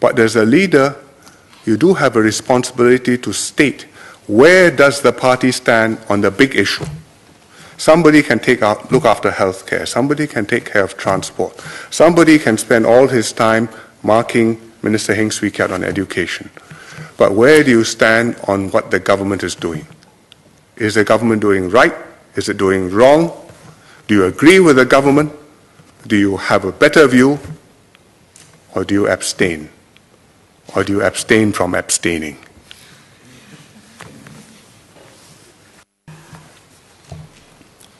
But as a leader, you do have a responsibility to state where does the party stand on the big issue. Somebody can look after healthcare. Somebody can take care of transport. Somebody can spend all his time marking Minister Heng Swee Keat on education. But where do you stand on what the government is doing? Is the government doing right? Is it doing wrong? Do you agree with the government? Do you have a better view? Or do you abstain? Or do you abstain from abstaining?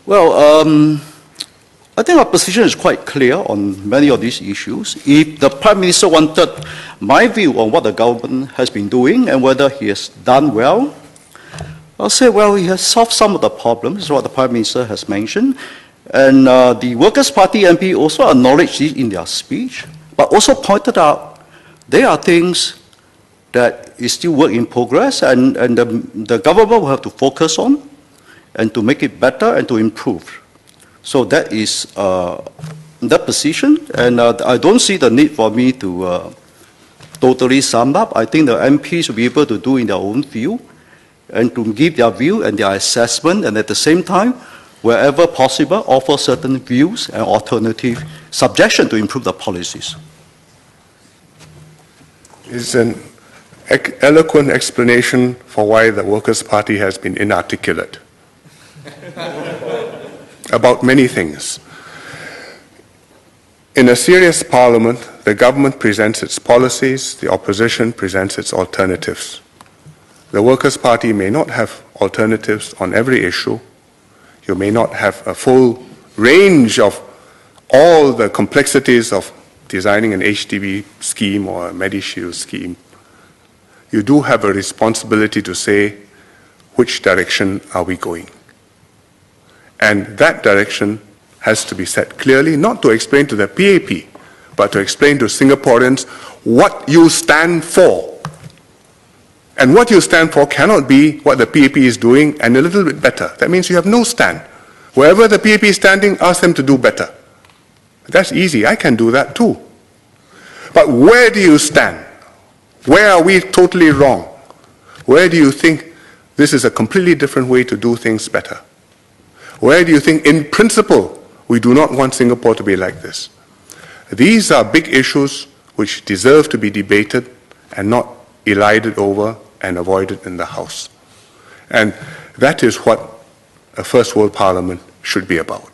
Well, I think our position is quite clear on many of these issues. If the Prime Minister wanted my view on what the government has been doing and whether he has done well, I'll say, well, he has solved some of the problems, what the Prime Minister has mentioned. And the Workers' Party MP also acknowledged it in their speech, but also pointed out there are things that is still work in progress and the government will have to focus on and to make it better and to improve. So that is that position, and I don't see the need for me to totally sum up. I think the MPs will be able to do in their own view and to give their view and their assessment, and at the same time, wherever possible, offer certain views and alternative suggestions to improve the policies. It's an eloquent explanation for why the Workers' Party has been inarticulate about many things. In a serious parliament, the government presents its policies, the opposition presents its alternatives. The Workers' Party may not have alternatives on every issue. You may not have a full range of all the complexities of designing an HDB scheme or a MediShield scheme. You do have a responsibility to say, which direction are we going? And that direction has to be set clearly, not to explain to the PAP, but to explain to Singaporeans what you stand for. And what you stand for cannot be what the PAP is doing and a little bit better. That means you have no stand. Wherever the PAP is standing, ask them to do better. That's easy. I can do that too. But where do you stand? Where are we totally wrong? Where do you think this is a completely different way to do things better? Where do you think, in principle, we do not want Singapore to be like this? These are big issues which deserve to be debated and not elided over and avoided in the House. And that is what a First World Parliament should be about.